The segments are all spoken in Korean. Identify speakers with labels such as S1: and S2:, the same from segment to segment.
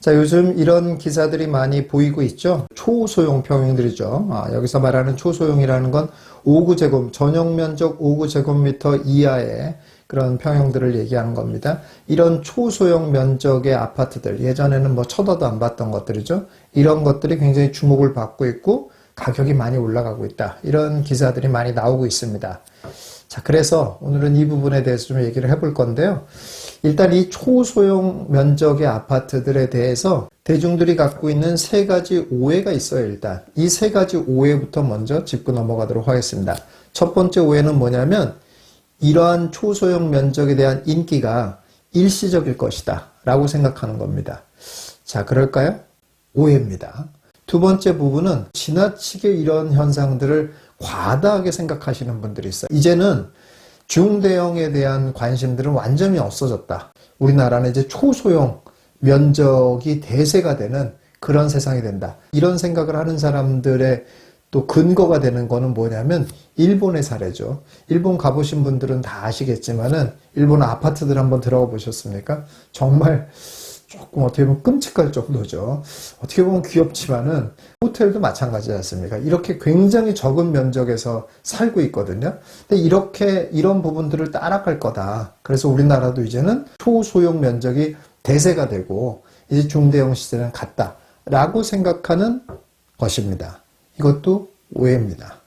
S1: 자, 요즘 이런 기사들이 많이 보이고 있죠. 초소형 평형들이죠. 여기서 말하는 초소형이라는 건 5구제곱, 전용 면적 5구제곱미터 이하의 그런 평형들을 얘기하는 겁니다. 이런 초소형 면적의 아파트들, 예전에는 뭐 쳐다도 안 봤던 것들이죠. 이런 것들이 굉장히 주목을 받고 있고 가격이 많이 올라가고 있다. 이런 기사들이 많이 나오고 있습니다. 자, 그래서 오늘은 이 부분에 대해서 좀 얘기를 해볼 건데요. 일단 이 초소형 면적의 아파트들에 대해서 대중들이 갖고 있는 세 가지 오해가 있어요. 일단 이 세 가지 오해부터 먼저 짚고 넘어가도록 하겠습니다. 첫 번째 오해는 뭐냐면 이러한 초소형 면적에 대한 인기가 일시적일 것이다 라고 생각하는 겁니다. 자, 그럴까요? 오해입니다. 두 번째 부분은 지나치게 이런 현상들을 과다하게 생각하시는 분들이 있어요. 이제는 중대형에 대한 관심들은 완전히 없어졌다. 우리나라는 이제 초소형 면적이 대세가 되는 그런 세상이 된다. 이런 생각을 하는 사람들의 또 근거가 되는 거는 뭐냐면 일본의 사례죠. 일본 가보신 분들은 다 아시겠지만은 일본 아파트들 한번 들어가 보셨습니까? 정말 조금 어떻게 보면 끔찍할 정도죠. 어떻게 보면 귀엽지만은 호텔도 마찬가지지 않습니까? 이렇게 굉장히 적은 면적에서 살고 있거든요. 근데 이렇게 이런 부분들을 따라갈 거다. 그래서 우리나라도 이제는 초소형 면적이 대세가 되고 이제 중대형 시대는 갔다라고 생각하는 것입니다. 이것도 오해입니다.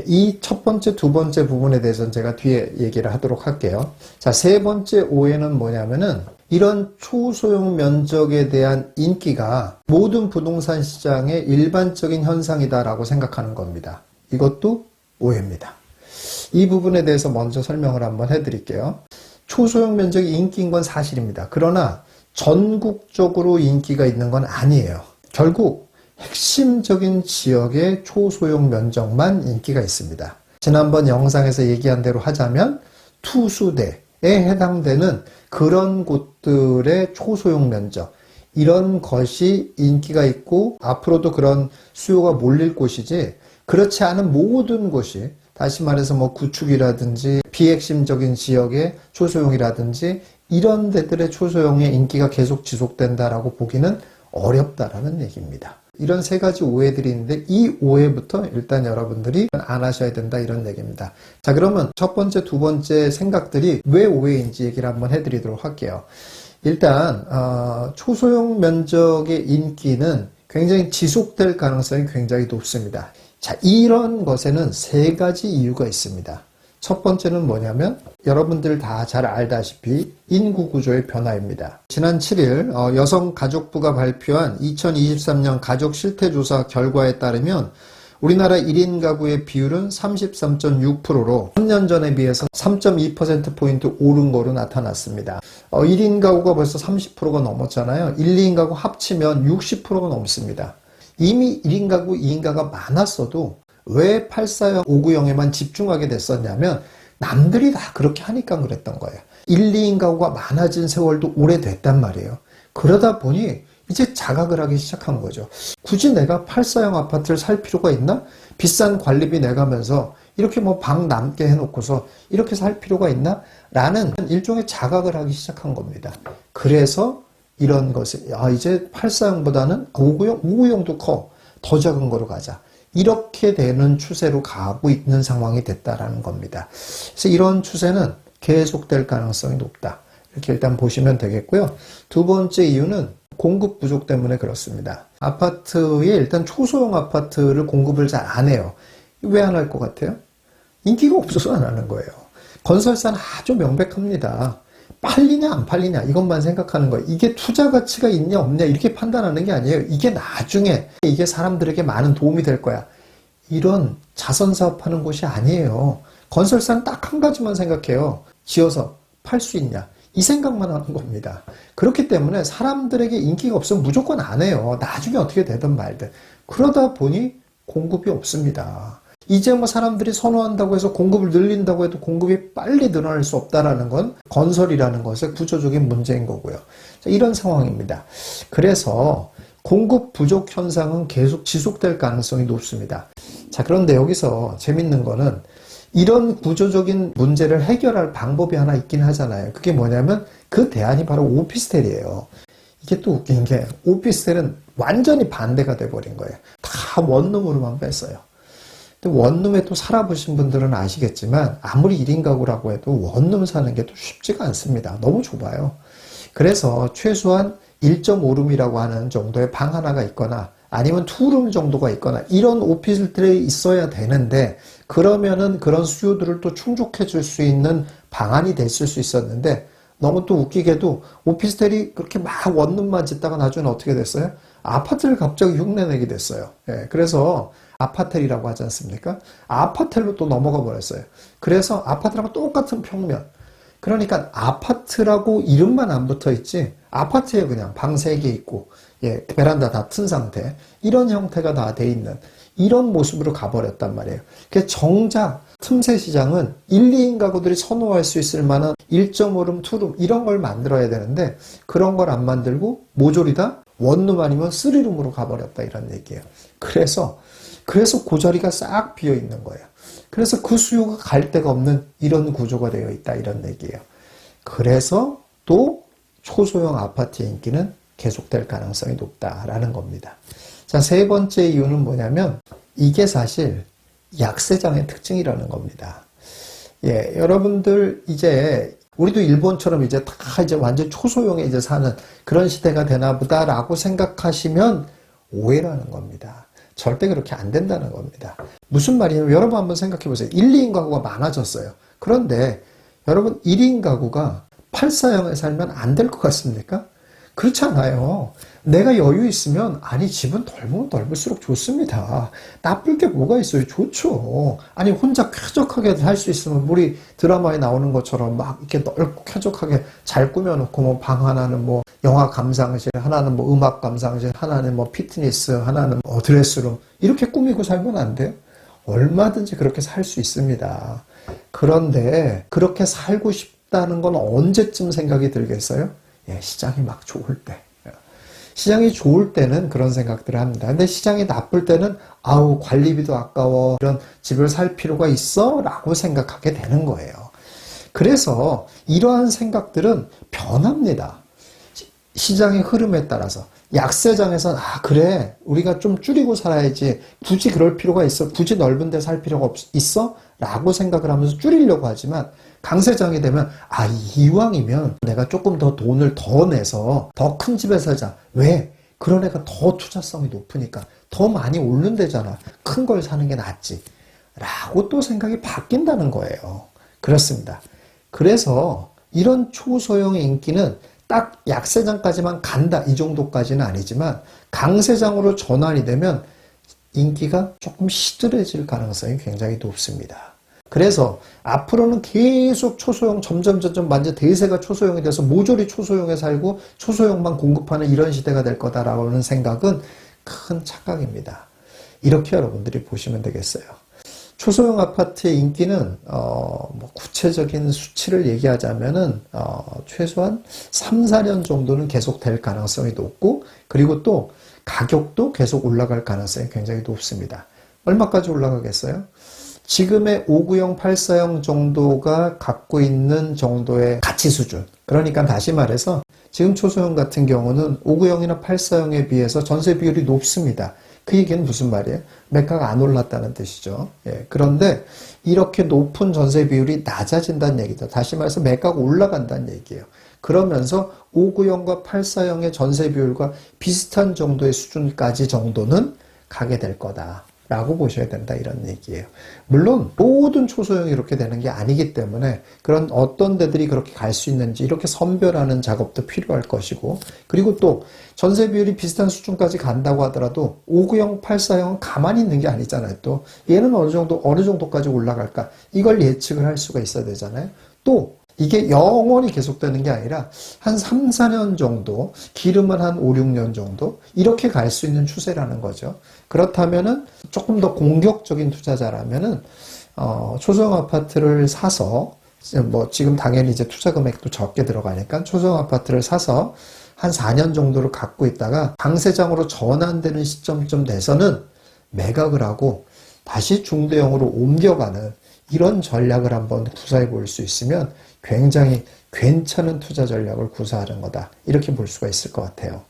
S1: 이 첫 번째, 두 번째 부분에 대해서는 제가 뒤에 얘기를 하도록 할게요. 자, 세 번째 오해는 뭐냐면은 이런 초소형 면적에 대한 인기가 모든 부동산 시장의 일반적인 현상이다라고 생각하는 겁니다. 이것도 오해입니다. 이 부분에 대해서 먼저 설명을 한번 해드릴게요. 초소형 면적이 인기인 건 사실입니다. 그러나 전국적으로 인기가 있는 건 아니에요. 결국 핵심적인 지역의 초소형 면적만 인기가 있습니다. 지난번 영상에서 얘기한 대로 하자면 투수대에 해당되는 그런 곳들의 초소형 면적, 이런 것이 인기가 있고 앞으로도 그런 수요가 몰릴 곳이지, 그렇지 않은 모든 곳이, 다시 말해서 뭐 구축이라든지 비핵심적인 지역의 초소형이라든지 이런 데들의 초소형의 인기가 계속 지속된다라고 보기는 어렵다라는 얘기입니다. 이런 세 가지 오해들이 있는데 이 오해부터 일단 여러분들이 안 하셔야 된다, 이런 얘기입니다. 자, 그러면 첫 번째, 두 번째 생각들이 왜 오해인지 얘기를 한번 해드리도록 할게요. 일단 초소형 면적의 인기는 굉장히 지속될 가능성이 굉장히 높습니다. 자, 이런 것에는 세 가지 이유가 있습니다. 첫 번째는 뭐냐면 여러분들 다 잘 알다시피 인구 구조의 변화입니다. 지난 7일 여성가족부가 발표한 2023년 가족 실태조사 결과에 따르면 우리나라 1인 가구의 비율은 33.6%로 3년 전에 비해서 3.2%포인트 오른 거로 나타났습니다. 1인 가구가 벌써 30%가 넘었잖아요. 1, 2인 가구 합치면 60%가 넘습니다. 이미 1인 가구, 2인 가구가 많았어도 왜 8사형, 5구형에만 집중하게 됐었냐면 남들이 다 그렇게 하니까 그랬던 거예요. 1, 2인 가구가 많아진 세월도 오래됐단 말이에요. 그러다 보니 이제 자각을 하기 시작한 거죠. 굳이 내가 8사형 아파트를 살 필요가 있나? 비싼 관리비 내가면서 이렇게 뭐 방 남게 해놓고서 이렇게 살 필요가 있나? 라는 일종의 자각을 하기 시작한 겁니다. 그래서 이런 것을 이제 8사형보다는 5구형, 5구형도 커. 더 작은 거로 가자. 이렇게 되는 추세로 가고 있는 상황이 됐다라는 겁니다. 그래서 이런 추세는 계속될 가능성이 높다. 이렇게 일단 보시면 되겠고요. 두 번째 이유는 공급 부족 때문에 그렇습니다. 아파트에 일단 초소형 아파트를 공급을 잘 안 해요. 왜 안 할 것 같아요? 인기가 없어서 안 하는 거예요. 건설사는 아주 명백합니다. 팔리냐 안 팔리냐 이것만 생각하는 거예요. 이게 투자 가치가 있냐 없냐 이렇게 판단하는 게 아니에요. 이게 나중에 이게 사람들에게 많은 도움이 될 거야. 이런 자선사업하는 곳이 아니에요. 건설사는 딱 한 가지만 생각해요. 지어서 팔 수 있냐. 이 생각만 하는 겁니다. 그렇기 때문에 사람들에게 인기가 없으면 무조건 안 해요. 나중에 어떻게 되든 말든. 그러다 보니 공급이 없습니다. 이제 뭐 사람들이 선호한다고 해서 공급을 늘린다고 해도 공급이 빨리 늘어날 수 없다라는 건 건설이라는 것의 구조적인 문제인 거고요. 자, 이런 상황입니다. 그래서 공급 부족 현상은 계속 지속될 가능성이 높습니다. 자, 그런데 여기서 재밌는 거는 이런 구조적인 문제를 해결할 방법이 하나 있긴 하잖아요. 그게 뭐냐면 그 대안이 바로 오피스텔이에요. 이게 또 웃긴 게 오피스텔은 완전히 반대가 돼버린 거예요. 다 원룸으로만 뺐어요. 근데 원룸에 또 살아보신 분들은 아시겠지만 아무리 1인 가구라고 해도 원룸 사는 게 또 쉽지가 않습니다. 너무 좁아요. 그래서 최소한 1.5룸이라고 하는 정도의 방 하나가 있거나 아니면 2룸 정도가 있거나 이런 오피스텔이 있어야 되는데 그러면은 그런 수요들을 또 충족해 줄 수 있는 방안이 됐을 수 있었는데 너무 또 웃기게도 오피스텔이 그렇게 막 원룸만 짓다가 나중에 어떻게 됐어요? 아파트를 갑자기 흉내내게 됐어요. 예, 그래서 아파텔이라고 하지 않습니까? 아파텔로 또 넘어가 버렸어요. 그래서 아파트랑 똑같은 평면. 그러니까 아파트라고 이름만 안 붙어 있지 아파트에 그냥 방 3개 있고 예, 베란다 다 튼 상태 이런 형태가 다 돼 있는 이런 모습으로 가버렸단 말이에요. 그래서 정작 틈새 시장은 1, 2인 가구들이 선호할 수 있을 만한 1.5룸, 2룸 이런 걸 만들어야 되는데 그런 걸 안 만들고 모조리 다 원룸 아니면 3룸으로 가버렸다 이런 얘기예요. 그래서 그 자리가 싹 비어 있는 거예요. 그래서 그 수요가 갈 데가 없는 이런 구조가 되어 있다 이런 얘기예요. 그래서 또 초소형 아파트의 인기는 계속될 가능성이 높다라는 겁니다. 자, 세 번째 이유는 뭐냐면 이게 사실 약세장의 특징이라는 겁니다. 예, 여러분들 이제 우리도 일본처럼 이제 다 이제 완전 초소형에 이제 사는 그런 시대가 되나 보다라고 생각하시면 오해라는 겁니다. 절대 그렇게 안 된다는 겁니다. 무슨 말이냐면 여러분 한번 생각해 보세요. 1, 2인 가구가 많아졌어요. 그런데 여러분 1인 가구가 8사형에 살면 안 될 것 같습니까? 그렇지 않아요. 내가 여유 있으면 아니 집은 넓으면 넓을수록 좋습니다. 나쁠 게 뭐가 있어요? 좋죠. 아니 혼자 쾌적하게 살 수 있으면 우리 드라마에 나오는 것처럼 막 이렇게 넓고 쾌적하게 잘 꾸며놓고 뭐 방 하나는 뭐 영화 감상실, 하나는 뭐 음악 감상실, 하나는 뭐 피트니스, 하나는 뭐 드레스룸 이렇게 꾸미고 살면 안 돼요? 얼마든지 그렇게 살 수 있습니다. 그런데 그렇게 살고 싶다는 건 언제쯤 생각이 들겠어요? 예, 시장이 막 좋을 때. 시장이 좋을 때는 그런 생각들을 합니다. 근데 시장이 나쁠 때는 아우 관리비도 아까워 이런 집을 살 필요가 있어? 라고 생각하게 되는 거예요. 그래서 이러한 생각들은 변합니다. 시장의 흐름에 따라서. 약세장에서는 아 그래 우리가 좀 줄이고 살아야지 굳이 그럴 필요가 있어? 굳이 넓은 데 살 필요가 있어? 라고 생각을 하면서 줄이려고 하지만 강세장이 되면 아 이왕이면 내가 조금 더 돈을 더 내서 더 큰 집에 살자. 왜? 그런 애가 더 투자성이 높으니까 더 많이 오른대잖아. 큰 걸 사는 게 낫지. 라고 또 생각이 바뀐다는 거예요. 그렇습니다. 그래서 이런 초소형의 인기는 딱 약세장까지만 간다 이 정도까지는 아니지만 강세장으로 전환이 되면 인기가 조금 시들해질 가능성이 굉장히 높습니다. 그래서 앞으로는 계속 초소형 점점 완전 대세가 초소형이 돼서 모조리 초소형에 살고 초소형만 공급하는 이런 시대가 될 거다라는 생각은 큰 착각입니다. 이렇게 여러분들이 보시면 되겠어요. 초소형 아파트의 인기는 뭐 구체적인 수치를 얘기하자면은 최소한 3, 4년 정도는 계속 될 가능성이 높고 그리고 또 가격도 계속 올라갈 가능성이 굉장히 높습니다. 얼마까지 올라가겠어요? 지금의 5구형, 8사형 정도가 갖고 있는 정도의 가치 수준. 그러니까 다시 말해서 지금 초소형 같은 경우는 5구형이나 8사형에 비해서 전세 비율이 높습니다. 그 얘기는 무슨 말이에요? 매가가 안 올랐다는 뜻이죠. 예, 그런데 이렇게 높은 전세 비율이 낮아진다는 얘기죠. 다시 말해서 매가가 올라간다는 얘기예요. 그러면서 5구형과 8사형의 전세 비율과 비슷한 정도의 수준까지 정도는 가게 될 거다. 라고 보셔야 된다 이런 얘기예요. 물론 모든 초소형이 이렇게 되는 게 아니기 때문에 그런 어떤 데들이 그렇게 갈 수 있는지 이렇게 선별하는 작업도 필요할 것이고 그리고 또 전세 비율이 비슷한 수준까지 간다고 하더라도 5구형, 8사형은 가만히 있는 게 아니잖아요. 또 얘는 어느 정도까지 올라갈까 이걸 예측을 할 수가 있어야 되잖아요. 또 이게 영원히 계속되는 게 아니라 한 3, 4년 정도, 길으면 한 5, 6년 정도 이렇게 갈 수 있는 추세라는 거죠. 그렇다면은 조금 더 공격적인 투자자라면은 초소형 아파트를 사서 뭐 지금 당연히 이제 투자 금액도 적게 들어가니까 초소형 아파트를 사서 한 4년 정도를 갖고 있다가 강세장으로 전환되는 시점쯤 돼서는 매각을 하고 다시 중대형으로 옮겨가는 이런 전략을 한번 구사해 볼 수 있으면 굉장히 괜찮은 투자 전략을 구사하는 거다. 이렇게 볼 수가 있을 것 같아요.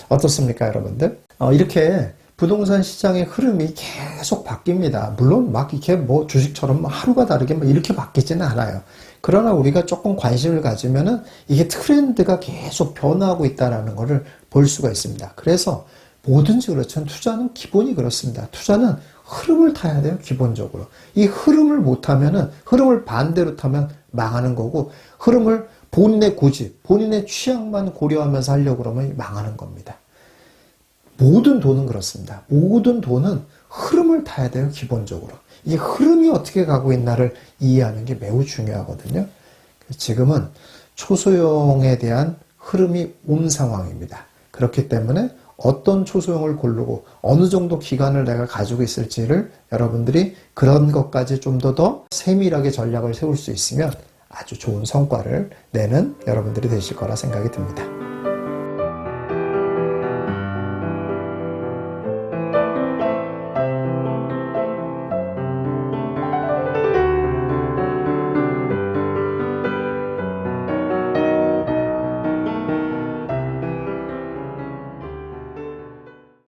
S1: 어떻습니까, 여러분들? 이렇게 부동산 시장의 흐름이 계속 바뀝니다. 물론 막 이렇게 뭐 주식처럼 하루가 다르게 막 이렇게 바뀌지는 않아요. 그러나 우리가 조금 관심을 가지면은 이게 트렌드가 계속 변화하고 있다는 것을 볼 수가 있습니다. 그래서 뭐든지 그렇지만 투자는 기본이 그렇습니다. 투자는 흐름을 타야 돼요, 기본적으로. 이 흐름을 못하면은, 흐름을 반대로 타면 망하는 거고, 흐름을 본인의 고집, 본인의 취향만 고려하면서 하려고 그러면 망하는 겁니다. 모든 돈은 그렇습니다. 모든 돈은 흐름을 타야 돼요, 기본적으로. 이 흐름이 어떻게 가고 있나를 이해하는 게 매우 중요하거든요. 지금은 초소형에 대한 흐름이 온 상황입니다. 그렇기 때문에 어떤 초소형을 고르고 어느 정도 기간을 내가 가지고 있을지를 여러분들이 그런 것까지 좀 더 세밀하게 전략을 세울 수 있으면 아주 좋은 성과를 내는 여러분들이 되실 거라 생각이 듭니다.